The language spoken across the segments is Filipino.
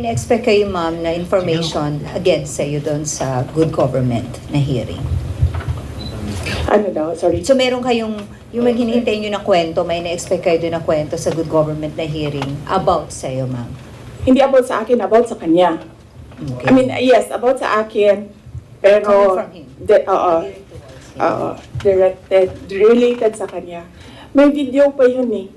In-expect kayo, ma'am, na information against sa'yo doon sa good government na hearing. Ano daw? Sorry. So meron kayong, yung hinihintay nyo na kwento, may na-expect kayo doon na kwento sa good government na hearing about sa'yo, ma'am? Hindi about sa akin, about sa kanya. Okay. I mean, yes, about sa akin. Pero, Coming from him. related sa kanya. May video pa yun eh.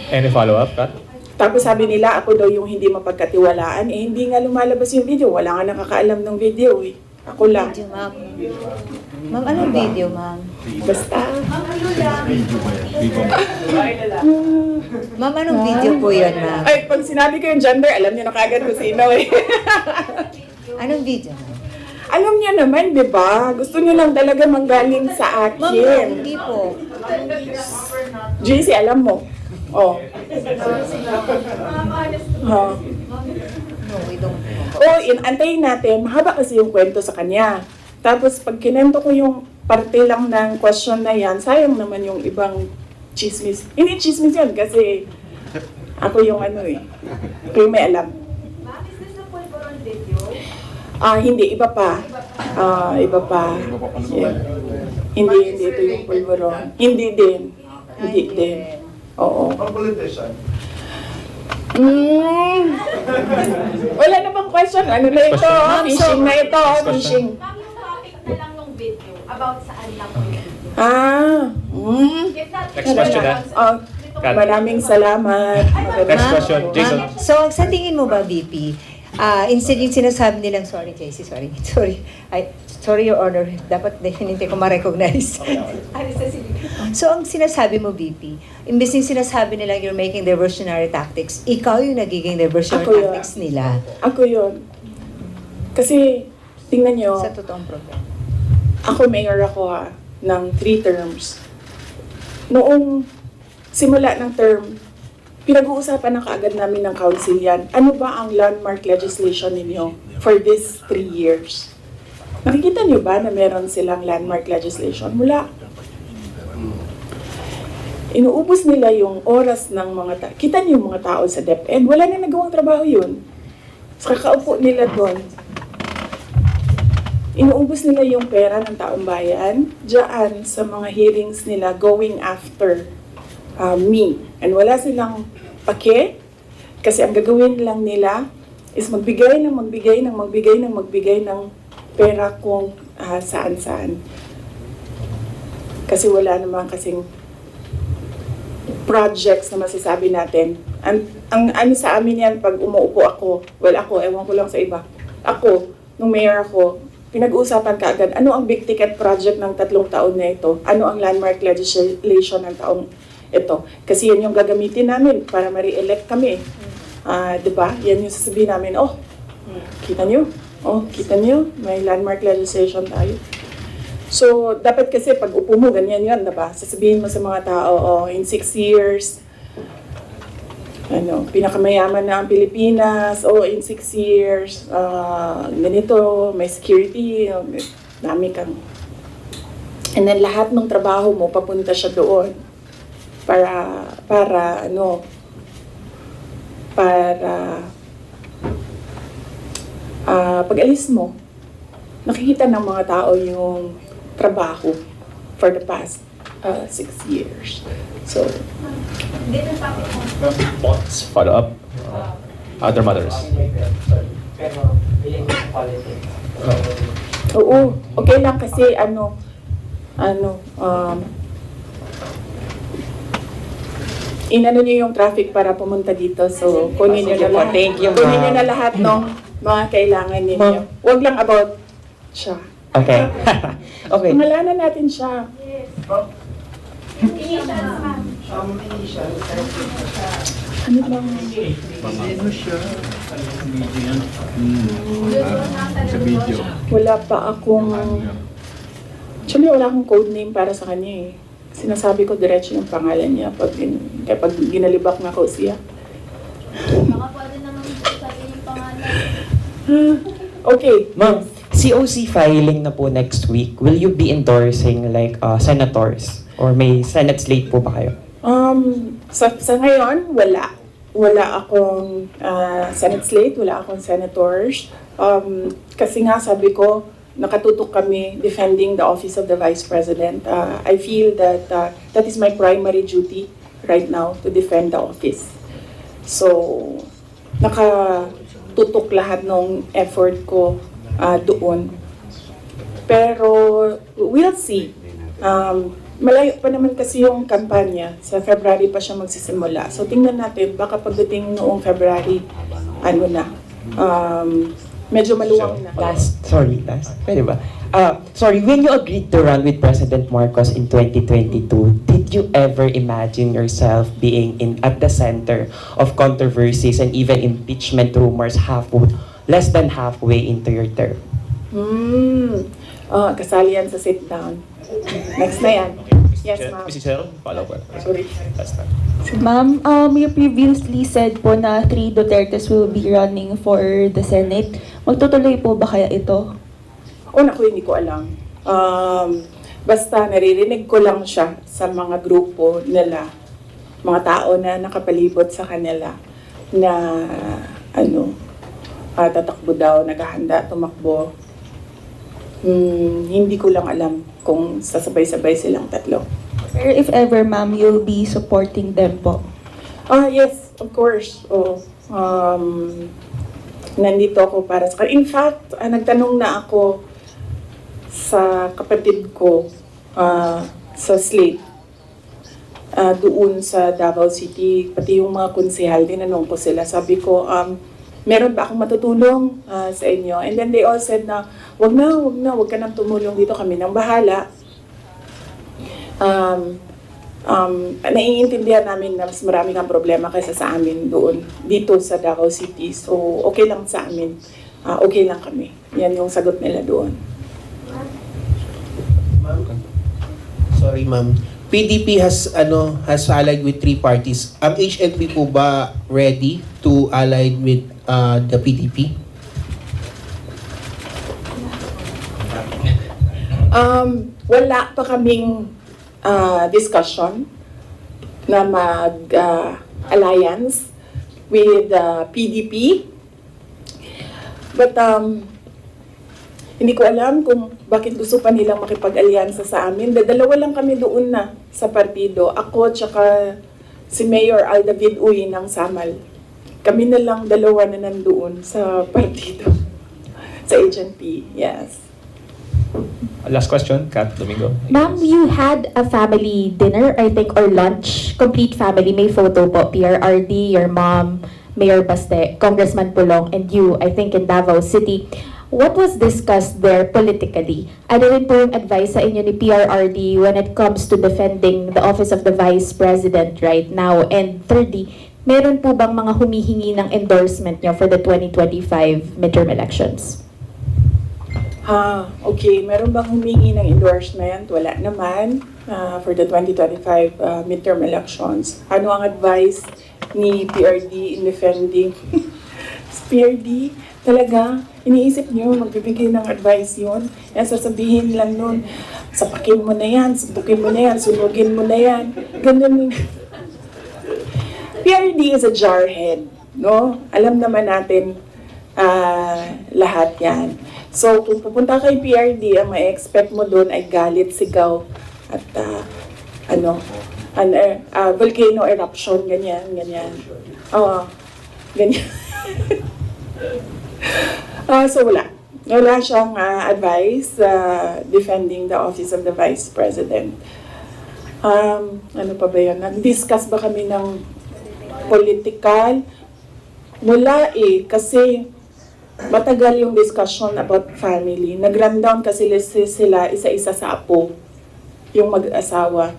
Any follow-up, Kat? Tapos sabi nila, ako daw yung hindi mapagkatiwalaan. Eh, hindi nga lumalabas yung video. Wala nga nakakaalam ng video eh. Ako lang. Video, ma'am. Ma'am, anong video, ma'am? Basta. Ma'am, anong video po yun, ma'am? Ay, pag sinabi ko yung gender, alam niyo na kagad kung sino eh. Anong video, ma'am? Alam niyo naman, di ba? Gusto niyo lang talaga manggaling sa Ma'am, akin. hindi po. JC, alam mo. Oh. Oh. No, we don't. Oh, antayin natin. Mahaba kasi yung kwento sa kanya. Tapos pag kinento ko yung parte lang ng question na yan, sayang naman yung ibang chismis. Hindi chismis yun kasi ako yung ano eh. Ako yung may alam. Ma'am, is this the Pulveron video? Hindi. Iba pa. Iba pa. Yeah. Hindi ito yung pulveron. Hindi din. Hindi din. Oo. Wala na bang question? Ano na ito? Fishing na ito. Fishing. Ma'am, yung topic na lang ng video, about saan lang po yung video? If not, Next question, Maraming salamat. Next question, Jason. Ma'am, so, sa tingin mo ba, VP, instead yung sinasabi nilang, sorry, JC, sorry, Your Honor, dapat hinintay ko ma-recognize. So, ang sinasabi mo, VP, imbes yung sinasabi nilang you're making diversionary tactics, ikaw yung nagiging diversionary Ako yun. tactics nila Ako yun. Kasi, tingnan nyo, sa totoong problema. ako mayor ako ng 3 terms. Noong simula ng term, pinag-uusapan na kaagad namin ng council yan. Ano ba ang landmark legislation ninyo for these 3 years? Nakikita niyo ba na meron silang landmark legislation? Wala. Inuubos nila yung oras ng mga tao. Kita niyo yung mga tao sa DepEd, wala na nagawang trabaho yun. Sa kakaupo nila doon, inuubos nila yung pera ng taong bayan diyan sa mga hearings nila going after me. And wala silang pake kasi ang gagawin lang nila is magbigay ng pera kung saan-saan. Kasi wala naman kasing projects na masasabi natin. Ang ano sa amin yan, pag umuupo ako, ewan ko lang sa iba. Ako, nung mayor ako, pinag-uusapan kaagad, ano ang big ticket project ng 3 taon na ito? Ano ang landmark legislation ng taong ito? Kasi yan yung gagamitin namin para ma-re-elect kami. Diba? Yan yung sasabihin namin, kita nyo, may landmark legislation tayo. So, dapat kasi pag upo mo, ganyan yan, diba? Sasabihin mo sa mga tao, in 6 years, pinakamayaman na ang Pilipinas, in 6 years, ganito, may security, dami kang. And then lahat ng trabaho mo, papunta siya doon para pag-alis mo, nakikita ng mga tao yung trabaho for the past 6 years. So, different topic po. Thoughts, follow-up, other matters. oo, okay lang kasi inano niyo yung traffic para pumunta dito. So, kunin niyo na lahat. Thank you, Kunin niyo ma'am. na lahat ng mga kailangan ninyo. Huwag lang about siya. Okay. Okay. Pangalanan natin siya. Initials, ma'am. Ano bang? Sa video. Wala pa akong... Actually, wala akong code name para sa kanya eh. Sinasabi ko diretso yung pangalan niya kapag ginalibak na ko siya. Baka pwede naman sabihin yung pangalan. Okay. Ma'am, COC filing na po next week. Will you be endorsing like senators? Or may Senate slate po ba kayo? Sa ngayon, wala. Wala akong Senate slate, wala akong senators. Kasi nga sabi ko, nakatutok kami defending the office of the Vice President. I feel that that is my primary duty right now, to defend the office. So, nakatutok lahat ng effort ko doon. Pero, we'll see. Malayo pa naman kasi yung kampanya. Sa February pa siya magsisimula. So, tingnan natin. Baka pagdating noong February, medyo maluwang na. Last. Pwede ba? Sorry, when you agreed to run with President Marcos in 2022, did you ever imagine yourself being at the center of controversies and even impeachment rumors less than halfway into your term? Kasali yan sa sit-down. Next na yan. Yes, ma'am. Mrs. Cheryl, follow up. Sorry. Last time. Ma'am, you previously said po na 3 Dutertes will be running for the Senate. Magtutuloy po ba kaya ito? Naku, hindi ko alam. Basta naririnig ko lang siya sa mga grupo nila, mga tao na nakapalibot sa kanila na tatakbo daw, naghahanda, tumakbo. Hindi ko lang alam kung sasabay-sabay silang tatlo. Pero if ever, ma'am, you'll be supporting them po. Yes, of course. Nandito ako para sa... In fact, nagtanong na ako sa kapatid ko sa slate doon sa Davao City, pati yung mga konsehal, tinanong ko sila. Sabi ko, meron ba akong matutulong sa inyo? And then they all said na, wag ka nang tumulong dito, kami nang bahala. Naiintindihan namin na mas marami kang problema kaysa sa amin doon, dito sa Davao City. So, okay lang sa amin. Okay lang kami. Yan yung sagot nila doon. Sorry, ma'am. PDP has allied with 3 parties. Ang HNP po ba ready to ally with the PDP? Wala pa kaming discussion na mag-alliance with PDP. But hindi ko alam kung bakit gusto pa nilang makipag-alyansa sa amin. Dalawa lang kami doon na sa partido. Ako tsaka si Mayor Aldavid Uy ng Samal. Kami na lang dalawa na nandoon sa partido. Sa HNP, yes. Last question, Kat Domingo. Ma'am, you had a family dinner, I think, or lunch, complete family, may photo po, PRRD, your mom, Mayor Baste, Congressman Pulong, and you, I think, in Davao City. What was discussed there politically? Ano rin po yung advice sa inyo ni PRRD when it comes to defending the office of the Vice President right now? And thirdly, meron po bang mga humihingi ng endorsement nyo for the 2025 midterm elections? Okay. Meron bang humingi ng endorsement? Wala naman for the 2025 midterm elections. Ano ang advice ni PRD in defending? PRD, talaga, iniisip niyo, magbibigay ng advice yun. Sasabihin lang nun, sapakin mo na yan, suntukin mo na yan, sunugin mo na yan. Ganun. PRD is a jarhead, no? Alam naman natin lahat yan. So, kung pupunta kay PRD, ang may expect mo doon ay galit, sigaw, at volcano eruption, ganyan. Ganyan. So, wala. Wala siyang advice defending the office of the Vice President. Ano pa ba yun? Nag-discuss ba kami ng political? Wala kasi matagal yung discussion about family. Nag-rundown kasi sila isa-isa sa apo, yung mag-asawa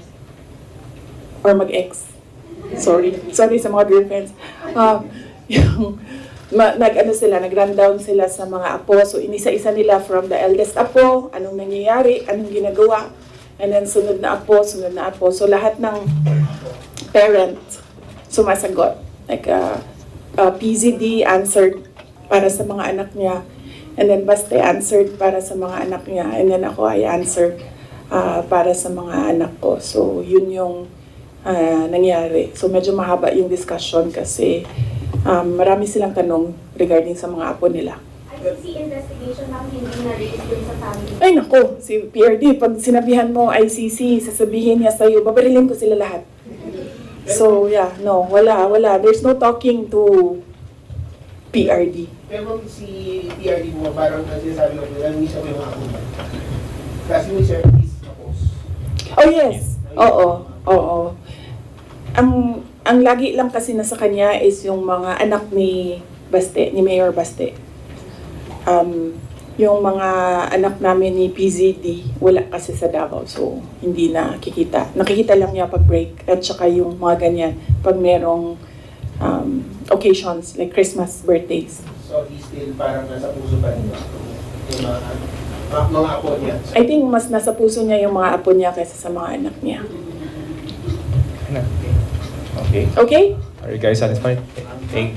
or mag-ex. Sorry sa mga girlfriends. Nag-rundown sila sa mga apo. So, inisa-isa nila from the eldest apo, anong nangyayari, anong ginagawa, and then sunod na apo. So, lahat ng parent sumasagot. Like, PZD answered para sa mga anak niya, and then Baste answered para sa mga anak niya, and then ako ay answered para sa mga anak ko. So, yun yung nangyari. So medyo mahaba yung discussion kasi marami silang tanong regarding sa mga apo nila. ICC investigation ma'am, hindi na-raise dun sa family. Ay nako, si PRD, pag sinabihan mo ICC, sasabihin niya sa'yo, babarilin ko sila lahat. So yeah, no, wala. There's no talking to PRD. Pero si PRD mo, parang sinasabi ko, nangisa mo yung ako. Kasi mo siya is tapos. Oh yes, oo. Ang lagi lang kasi nasa kanya is yung mga anak ni Baste, ni Mayor Baste. Yung mga anak namin ni PZD, wala kasi sa Davao, so hindi nakikita. Nakikita lang niya pag break at saka yung mga ganyan pag merong occasions like Christmas, birthdays. So he's still parang nasa puso pa rin yung mga apo niya. I think mas nasa puso niya yung mga apo niya kaysa sa mga anak niya. Okay. Okay? Are you guys satisfied? Thank